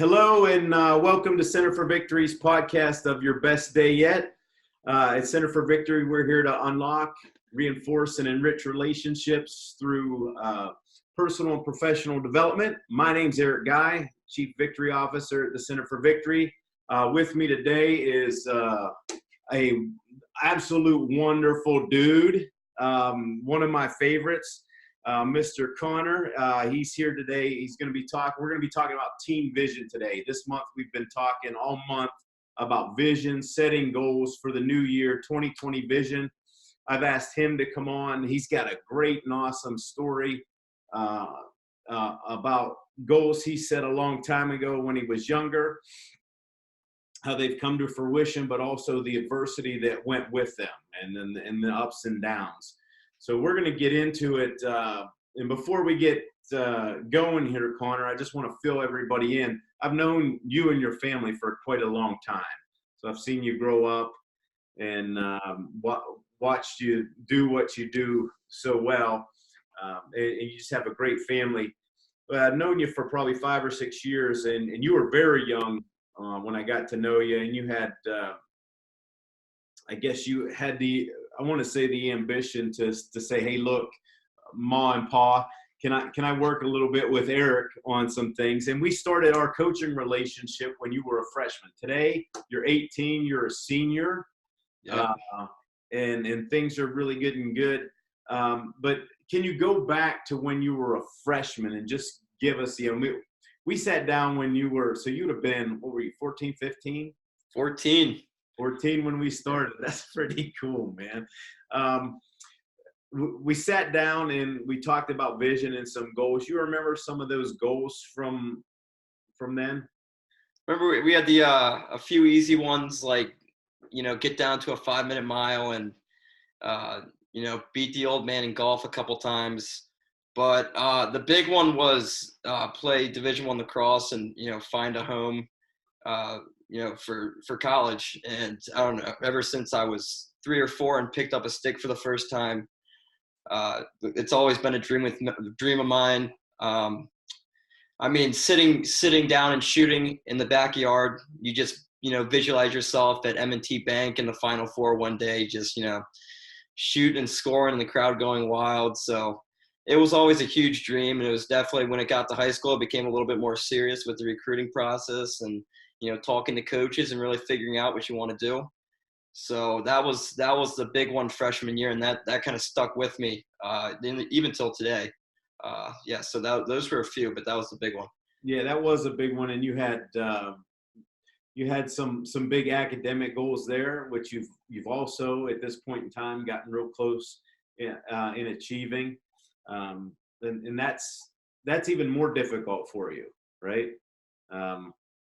Hello and welcome to Center for Victory's podcast of Your Best Day Yet. At Center for Victory, we're here to unlock, reinforce, and enrich relationships through personal and professional development. My name's Eric Guy, Chief Victory Officer at the Center for Victory. With me today is a absolute wonderful dude, one of my favorites. Mr. Connor, he's here today. We're going to be talking about team vision today. This month, we've been talking all month about vision, setting goals for the new year, 2020 vision. I've asked him to come on. He's got a great and awesome story about goals he set a long time ago when he was younger, how they've come to fruition, but also the adversity that went with them and the ups and downs. So we're going to get into it. And before we get going here, Connor, I just want to fill everybody in. I've known you and your family for quite a long time. So I've seen you grow up and watched you do what you do so well. And you just have a great family. But I've known you for probably 5 or 6 years, and you were very young when I got to know you. And you had, I guess you had the ambition to say, hey, look, Ma and Pa, can I work a little bit with Eric on some things? And we started our coaching relationship when you were a freshman. Today, you're 18, you're a senior, yeah. And things are really getting good. But can you go back to when you were a freshman and just give us, we sat down when you were, so you'd have been, what were you, 14, 15? 14 when we started. That's pretty cool, man. We sat down and we talked about vision and some goals. You remember some of those goals from then? Remember we had the a few easy ones, like get down to a 5-minute mile and beat the old man in golf a couple times. But the big one was play Division I lacrosse and find a home for college. And I don't know, ever since I was 3 or 4 and picked up a stick for the first time, it's always been a dream of mine. Sitting down and shooting in the backyard, you just, visualize yourself at M&T Bank in the Final Four one day, just, shooting and scoring and the crowd going wild. So it was always a huge dream. And it was definitely, when it got to high school, it became a little bit more serious with the recruiting process and, talking to coaches and really figuring out what you want to do. So that was the big one freshman year, and that kind of stuck with me even till today. So those were a few, but that was the big one. Yeah, that was a big one, and you had some big academic goals there, which you've also at this point in time gotten real close in achieving, and that's even more difficult for you, right?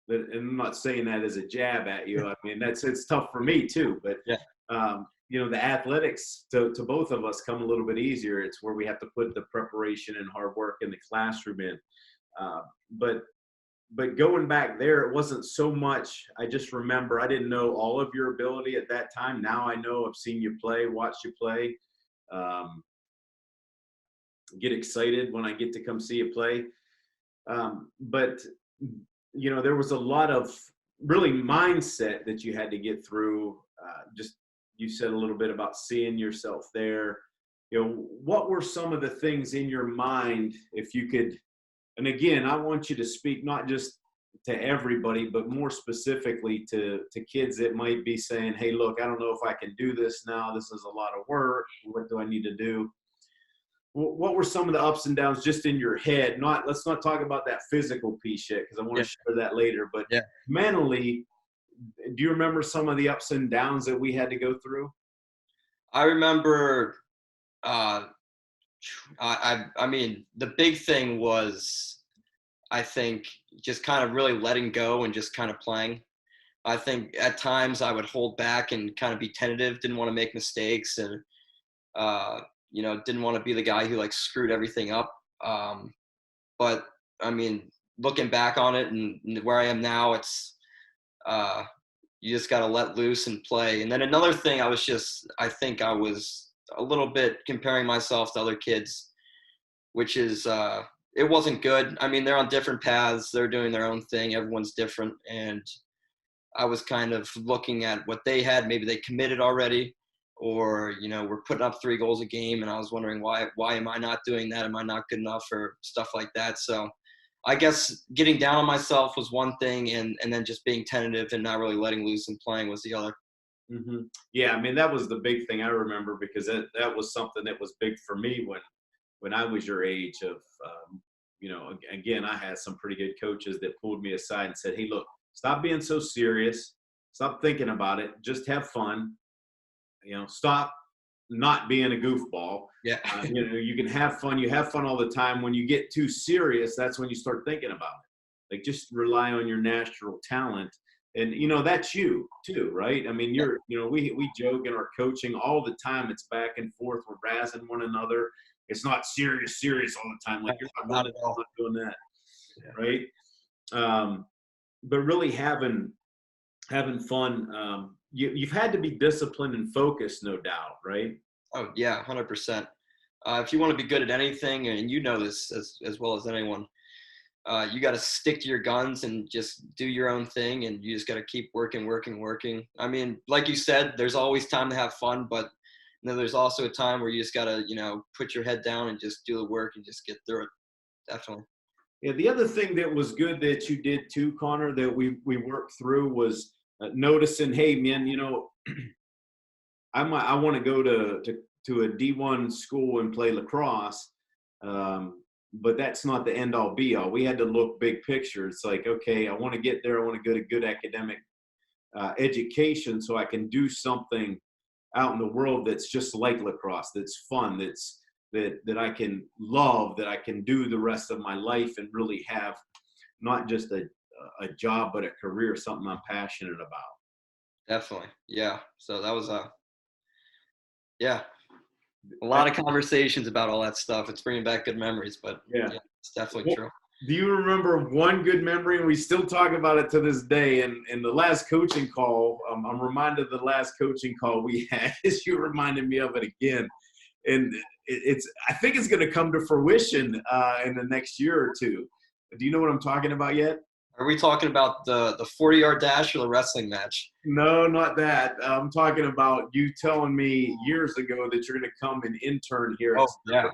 And I'm not saying that as a jab at you. I mean, it's tough for me too. But yeah. The athletics to both of us come a little bit easier. It's where we have to put the preparation and hard work in the classroom in. But going back there, it wasn't so much. I just remember I didn't know all of your ability at that time. Now I know. I've seen you play, watched you play. Get excited when I get to come see you play. But there was a lot of really mindset that you had to get through. You said a little bit about seeing yourself there. What were some of the things in your mind, if you could, and again, I want you to speak not just to everybody, but more specifically to kids that might be saying, hey, look, I don't know if I can do this now. This is a lot of work. What do I need to do? What were some of the ups and downs just in your head? Let's not talk about that physical piece yet, because I want to share that later. But mentally, do you remember some of the ups and downs that we had to go through? I remember. The big thing was, I think, just kind of really letting go and just kind of playing. I think at times I would hold back and kind of be tentative, didn't want to make mistakes, and didn't want to be the guy who screwed everything up. But looking back on it and where I am now, it's you just got to let loose and play. And then another thing, I think I was a little bit comparing myself to other kids, which is it wasn't good. I mean, they're on different paths. They're doing their own thing. Everyone's different. And I was kind of looking at what they had. Maybe they committed already, or, we're putting up 3 goals a game. And I was wondering, why am I not doing that? Am I not good enough, or stuff like that? So I guess getting down on myself was one thing. And then just being tentative and not really letting loose and playing was the other. Hmm. Yeah, I mean, that was the big thing I remember, because that was something that was big for me when I was your age of, again, I had some pretty good coaches that pulled me aside and said, hey, look, stop being so serious. Stop thinking about it. Just have fun. Stop not being a goofball. Yeah. You can have fun. You have fun all the time. When you get too serious, that's when you start thinking about it. Like, just rely on your natural talent. And, that's you too, right? I mean, we joke in our coaching all the time. It's back and forth. We're razzing one another. It's not serious all the time. Like, you're not at all. doing that. Yeah. Right. But really having fun. You've had to be disciplined and focused, no doubt, right? Oh yeah, 100%. If you want to be good at anything, and this as well as anyone, you got to stick to your guns and just do your own thing, and you just got to keep working. I mean, like you said, there's always time to have fun, but there's also a time where you just got to, put your head down and just do the work and just get through it. Definitely. Yeah, the other thing that was good that you did too, Connor, that we worked through was noticing, hey, man, I want to go to a D1 school and play lacrosse, but that's not the end all be all. We had to look big picture. It's like, okay, I want to get there. I want to get a good academic education so I can do something out in the world that's just like lacrosse, that's fun, that I can love, that I can do the rest of my life and really have not just a job, but a career, something I'm passionate about. Definitely. Yeah. So that was a lot of conversations about all that stuff. It's bringing back good memories, but yeah, it's definitely true. Do you remember one good memory? And we still talk about it to this day. And the last coaching call, I'm reminded of the last coaching call we had. You reminded me of it again. And I think it's going to come to fruition in the next year or two. Do you know what I'm talking about yet? Are we talking about the 40-yard dash or the wrestling match? No, not that. I'm talking about you telling me years ago that you're going to come and intern here. Oh, yeah.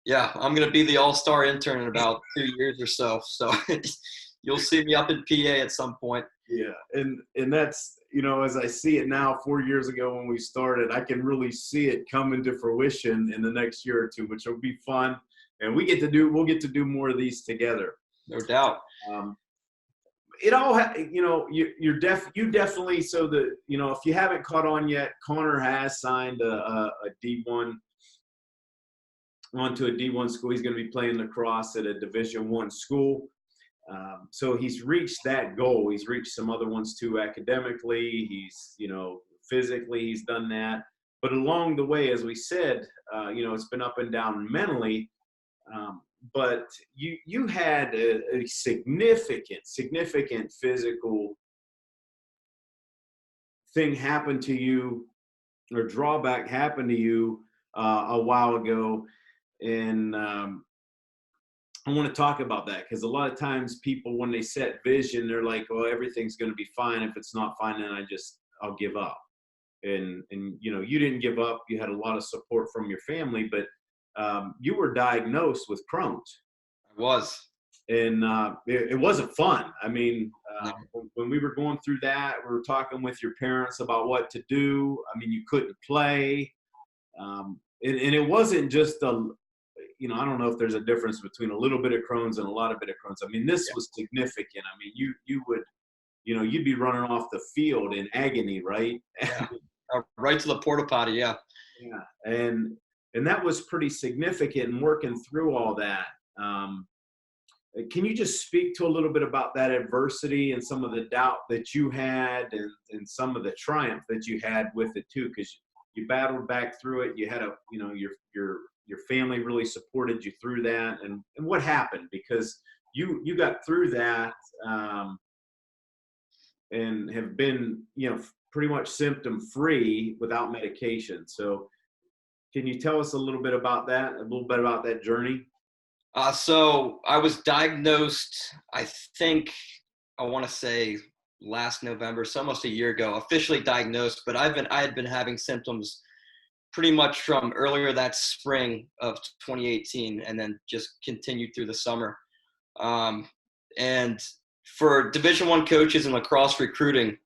Yeah, I'm going to be the all-star intern in about 2 years or so. So you'll see me up in PA at some point. Yeah, and that's, as I see it now, 4 years ago when we started, I can really see it coming to fruition in the next year or two, which will be fun. And we'll get to do more of these together. No doubt. It all, you definitely, so if you haven't caught on yet, Connor has signed a D1 onto a D1 school. He's going to be playing lacrosse at a Division I school. So he's reached that goal. He's reached some other ones too, academically. He's, physically, he's done that. But along the way, as we said, it's been up and down mentally. But you had a significant physical thing happen to you, or drawback happen to you a while ago. And I want to talk about that, because a lot of times people, when they set vision, they're like, oh, everything's going to be fine. If it's not fine, then I'll give up. And you didn't give up. You had a lot of support from your family, but you were diagnosed with Crohn's. I was. And it wasn't fun. I mean, when we were going through that, we were talking with your parents about what to do. I mean, you couldn't play. And it wasn't just I don't know if there's a difference between a little bit of Crohn's and a lot of bit of Crohn's. I mean, this was significant. I mean, you would, you'd be running off the field in agony, right? Yeah. Right to the porta potty, yeah. Yeah, and that was pretty significant in working through all that. Can you just speak to a little bit about that adversity and some of the doubt that you had, and some of the triumph that you had with it too? Because you battled back through it. You had your family really supported you through that, and what happened, because you got through that and have been pretty much symptom free without medication. So can you tell us a little bit about that journey? So I was diagnosed, I think, I want to say last November, so almost a year ago, officially diagnosed, but I had been having symptoms pretty much from earlier that spring of 2018 and then just continued through the summer. Um, and for Division I coaches in lacrosse recruiting,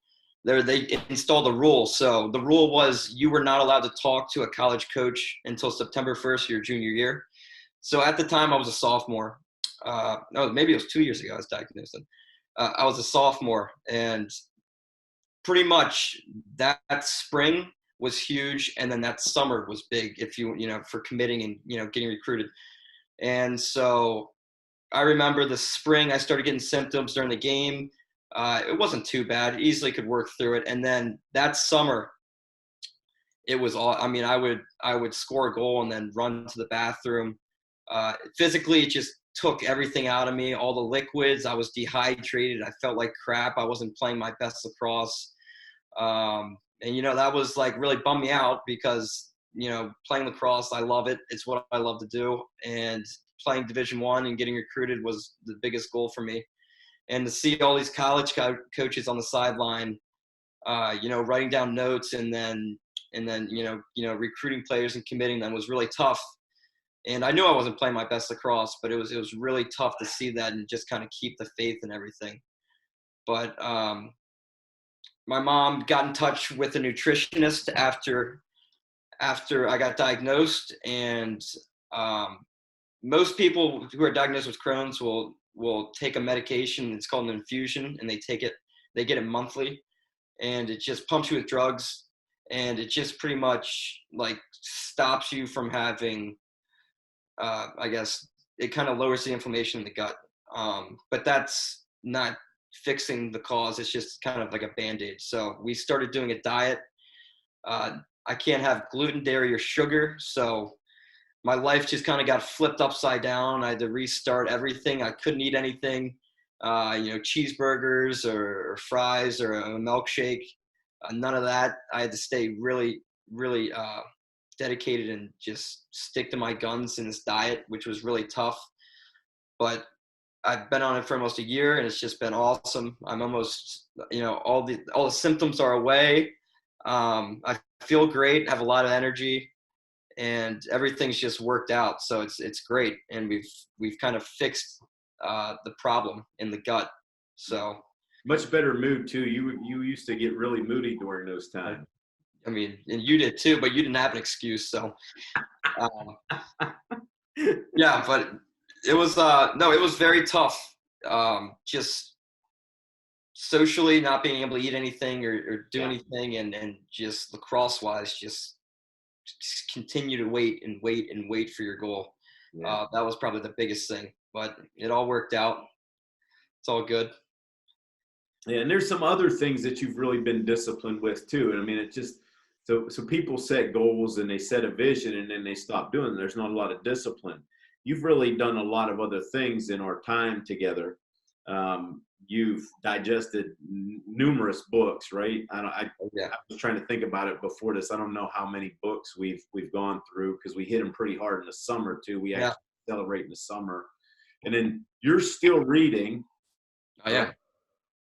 they installed a rule. So the rule was you were not allowed to talk to a college coach until September 1st, your junior year. So at the time, I was a sophomore. No, maybe it was 2 years ago I was diagnosed. I was a sophomore, and pretty much that spring was huge, and then that summer was big if for committing and getting recruited. And so I remember the spring I started getting symptoms during the game. It wasn't too bad. Easily could work through it. And then that summer, it was all. I mean, I would score a goal and then run to the bathroom. Physically, it just took everything out of me. All the liquids. I was dehydrated. I felt like crap. I wasn't playing my best lacrosse. And that was like really bummed me out because playing lacrosse, I love it. It's what I love to do. And playing Division I and getting recruited was the biggest goal for me. And to see all these college coaches on the sideline, writing down notes and then recruiting players and committing them was really tough. And I knew I wasn't playing my best lacrosse, but it was really tough to see that and just kind of keep the faith and everything. But my mom got in touch with a nutritionist after I got diagnosed, and most people who are diagnosed with Crohn's will take a medication. It's called an infusion, and they get it monthly, and it just pumps you with drugs, and it just pretty much like stops you from having, I guess it kind of lowers the inflammation in the gut. But that's not fixing the cause. It's just kind of like a Band-Aid. So we started doing a diet. I can't have gluten, dairy, or sugar. So my life just kind of got flipped upside down. I had to restart everything. I couldn't eat anything, cheeseburgers or fries or a milkshake. None of that. I had to stay really, really dedicated and just stick to my guns in this diet, which was really tough. But I've been on it for almost a year, and it's just been awesome. I'm almost, all the symptoms are away. I feel great, have a lot of energy, and everything's just worked out. So it's great, and we've kind of fixed the problem in the gut. So Much better mood too. You used to get really moody during those times. I mean, and you did too, but you didn't have an excuse. So yeah, but it was no, it was very tough. Just socially not being able to eat anything or do anything, and just lacrosse wise, just continue to wait and wait and wait for your goal. Yeah. That was probably the biggest thing, but it all worked out. It's all good. Yeah, and there's some other things that you've really been disciplined with too. And I mean, it's just so people set goals and they set a vision and then they stop doing it. There's not a lot of discipline. You've really done a lot of other things in our time together. You've digested numerous books, right? I was trying to think about it before this. I don't know how many books we've gone through because we hit them pretty hard in the summer too. We actually celebrate in the summer, and then you're still reading. Oh yeah.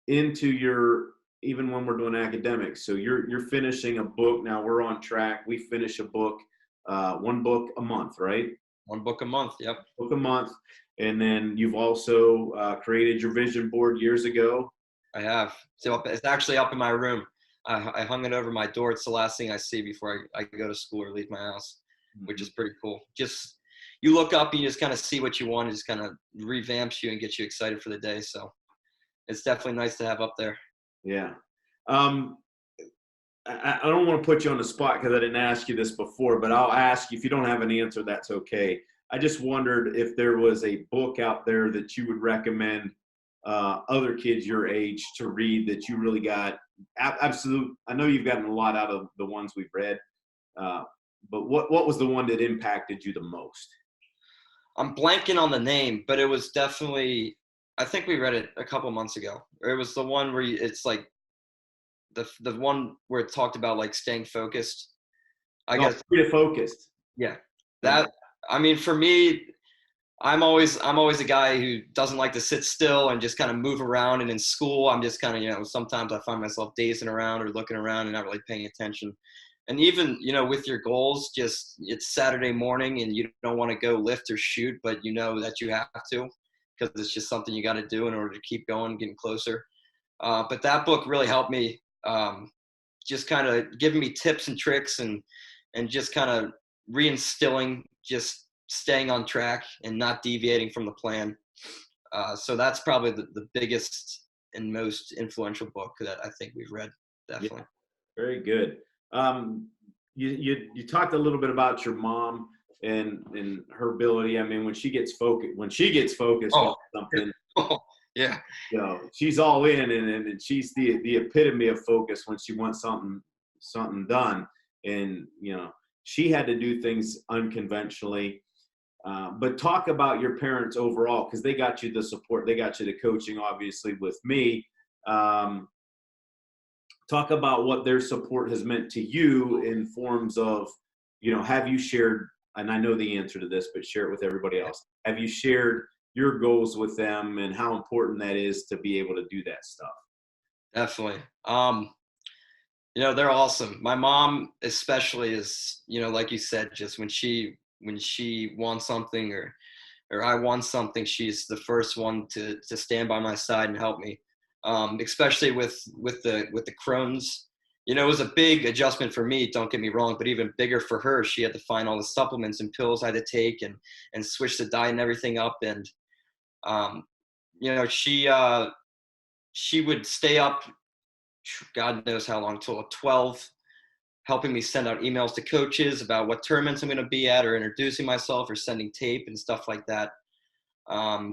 Into your, even when we're doing academics. So you're finishing a book now. We're on track. We finish a book, one book a month, right? One book a month. Yep. Book a month. And then you've also created your vision board years ago. I have. So it's actually up in my room. I hung it over my door. It's the last thing I see before I go to school or leave my house, which is pretty cool. Just you look up and you just kind of see what you want. It just kind of revamps you and gets you excited for the day. So it's definitely nice to have up there. Yeah. I don't want to put you on the spot because I didn't ask you this before, but I'll ask you. If you don't have an answer, that's okay. I just wondered if there was a book out there that you would recommend other kids your age to read that you really got absolute. I know you've gotten a lot out of the ones we've read, but what was the one that impacted you the most? I'm blanking on the name, but it was definitely, I think we read it a couple months ago. It was the one where it's like the one where it talked about like staying focused. I guess Free to Focused. Yeah. That, I mean, for me, I'm always a guy who doesn't like to sit still and just kind of move around. And in school, I'm just kind of, sometimes I find myself dazing around or looking around and not really paying attention. And even, with your goals, just it's Saturday morning and you don't want to go lift or shoot, but you know that you have to because it's just something you got to do in order to keep going, getting closer. But that book really helped me, just kind of giving me tips and tricks and just kind of reinstilling just staying on track and not deviating from the plan. So that's probably the biggest and most influential book that I think we've read. Definitely. Yeah, very good. You talked a little bit about your mom and her ability. I mean, when she gets focused on something, Yeah. She's all in, and she's the epitome of focus when she wants something done. And she had to do things unconventionally. But talk about your parents overall, because they got you the support, they got you the coaching, obviously, with me. Talk about what their support has meant to you in forms of, have you shared, and I know the answer to this, but share it with everybody else. Have you shared your goals with them and how important that is to be able to do that stuff? Definitely. They're awesome. My mom especially is, like you said, just when she wants something or I want something, she's the first one to stand by my side and help me. Especially with the Crohn's. It was a big adjustment for me, don't get me wrong, but even bigger for her. She had to find all the supplements and pills I had to take and switch the diet and everything up. And she would stay up God knows how long, till 12, helping me send out emails to coaches about what tournaments I'm going to be at, or introducing myself, or sending tape and stuff like that.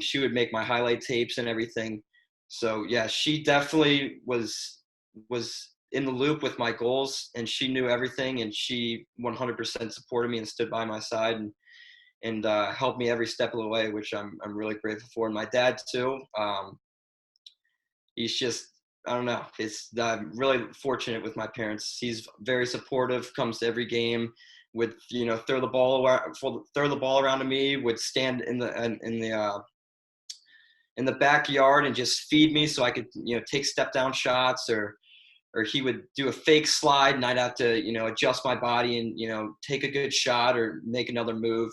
She would make my highlight tapes and everything. So yeah, she definitely was in the loop with my goals, and she knew everything, and she 100% supported me and stood by my side and helped me every step of the way, which I'm really grateful for. And my dad too. He's just, I don't know. I'm really fortunate with my parents. He's very supportive, comes to every game, would throw the ball around to me, would stand in the backyard and just feed me so I could take step down shots, or he would do a fake slide and I'd have to adjust my body and take a good shot or make another move.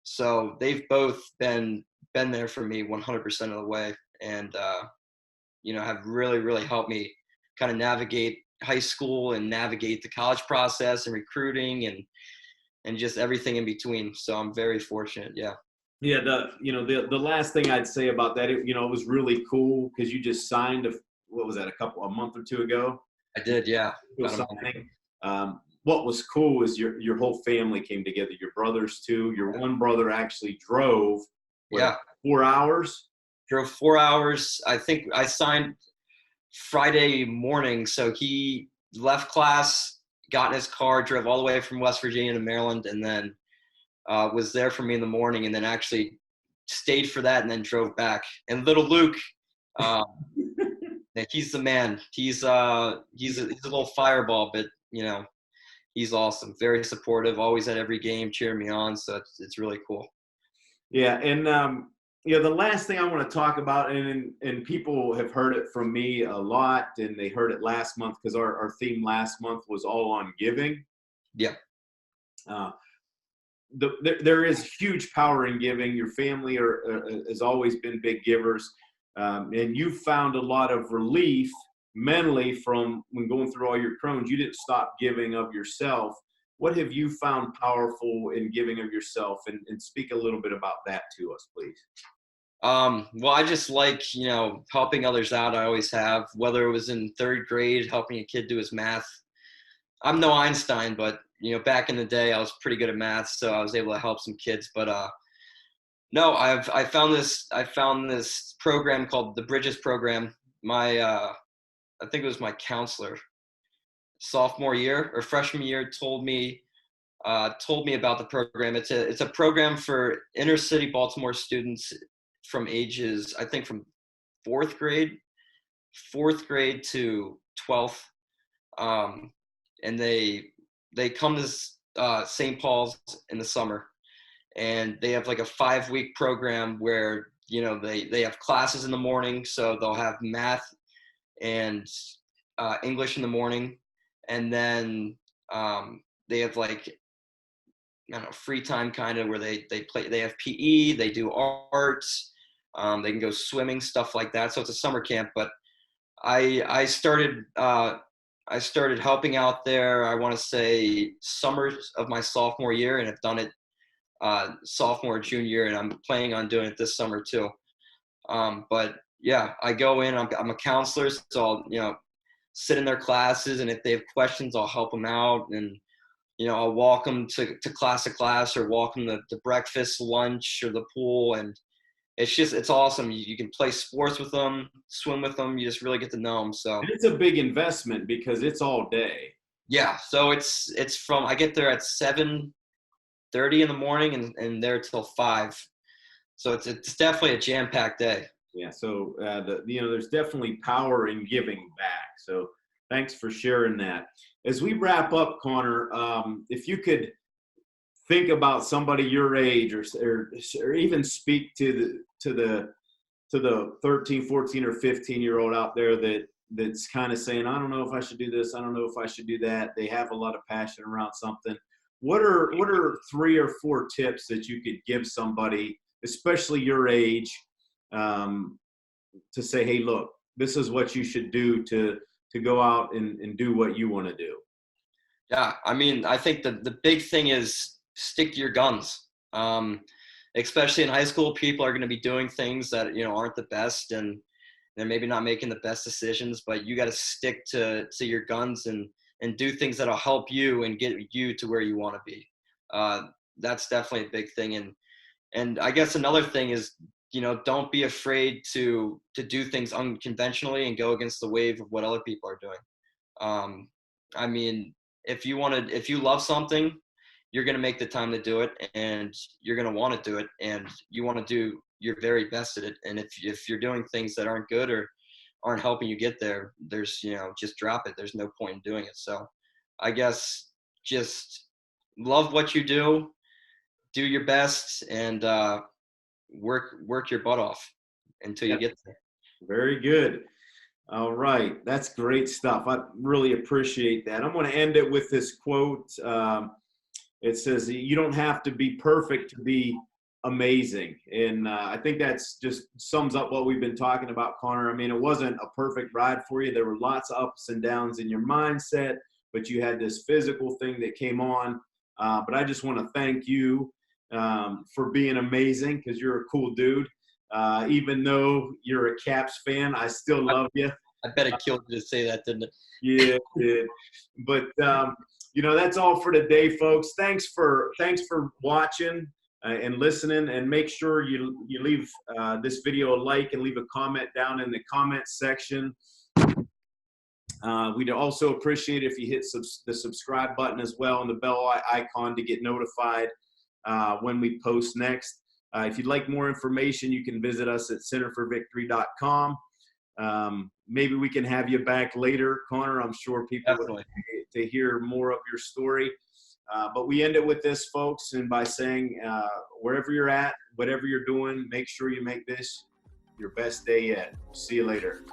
So they've both been there for me 100% of the way, and have really, really helped me kind of navigate high school and navigate the college process and recruiting and just everything in between. So I'm very fortunate. Yeah. Yeah. The last thing I'd say about that, it was really cool because you just signed what was that, a month or two ago? I did. Yeah. What was cool is your whole family came together, your brothers too. Your one brother actually drove 4 hours. Drove 4 hours. I think I signed Friday morning. So he left class, got in his car, drove all the way from West Virginia to Maryland, and then was there for me in the morning, and then actually stayed for that and then drove back. And little Luke, he's the man. He's a little fireball, but he's awesome. Very supportive, always at every game, cheering me on. So it's really cool. Yeah. And the last thing I want to talk about, and people have heard it from me a lot, and they heard it last month because our theme last month was all on giving. Yeah. There is huge power in giving. Your family has always been big givers, and you found a lot of relief mentally from when going through all your Crohn's. You didn't stop giving of yourself. What have you found powerful in giving of yourself? And speak a little bit about that to us, please. Well, I just like, helping others out. I always have, whether it was in third grade, helping a kid do his math. I'm no Einstein, but, back in the day, I was pretty good at math, so I was able to help some kids. But no, I found this program called the Bridges program. I think it was my counselor, sophomore year or freshman year, told me about the program. It's a program for inner city Baltimore students from ages, I think, from fourth grade to 12th. And they come to St. Paul's in the summer, and they have like a 5-week program where, you know, they have classes in the morning. So they'll have math and English in the morning. And then they have like, I don't know, free time kind of where they have PE, they do arts, they can go swimming, stuff like that. So it's a summer camp, but I started helping out there. I want to say summers of my sophomore year, and have done it sophomore, junior year, and I'm planning on doing it this summer too. But yeah, I go in. I'm a counselor, so I'll, you know, sit in their classes, and if they have questions, I'll help them out, and you know, I'll walk them to class, or walk them to breakfast, lunch, or the pool, and it's awesome. You can play sports with them, swim with them. You just really get to know them. So And it's a big investment because it's all day. yeah, so it's from, I get there at 7:30 in the morning, and there till 5. So it's definitely a jam-packed day. Yeah. So there's definitely power in giving back. So thanks for sharing that. As we wrap up, Connor, if you could think about somebody your age, or even speak to the 13, 14, or 15-year-old out there that's kind of saying, I don't know if I should do this, I don't know if I should do that. They have a lot of passion around something. What are 3 or 4 tips that you could give somebody, especially your age, to say, hey, look, this is what you should do to go out and do what you want to do? Yeah, I mean, I think the big thing is stick to your guns. Especially in high school, people are going to be doing things that, you know, aren't the best, and they're maybe not making the best decisions. But you got to stick to your guns, and do things that'll help you and get you to where you want to be. That's definitely a big thing. And I guess another thing is, you know, don't be afraid to do things unconventionally and go against the wave of what other people are doing. I mean, if you love something, you're going to make the time to do it, and you're going to want to do it, and you want to do your very best at it. And if you're doing things that aren't good or aren't helping you get there, there's, you know, just drop it. There's no point in doing it. So I guess just love what you do your best, and work your butt off until you Yep. get there. Very good. All right. That's great stuff. I really appreciate that. I'm going to end it with this quote. It says, you don't have to be perfect to be amazing. And I think that's just sums up what we've been talking about, Connor. I mean, it wasn't a perfect ride for you. There were lots of ups and downs in your mindset, but you had this physical thing that came on. But I just want to thank you for being amazing, because you're a cool dude. Even though you're a Caps fan, I still love you. I bet it killed you to say that, didn't it? Yeah, it did. But that's all for today, folks. Thanks for watching and listening. And make sure you leave this video a like and leave a comment down in the comment section. We'd also appreciate if you hit the subscribe button as well, and the bell icon to get notified when we post next. If you'd like more information, you can visit us at centerforvictory.com. Maybe we can have you back later, Connor. I'm sure people would like to hear more of your story. But we end it with this, folks, and by saying, wherever you're at, whatever you're doing, make sure you make this your best day yet. See you later.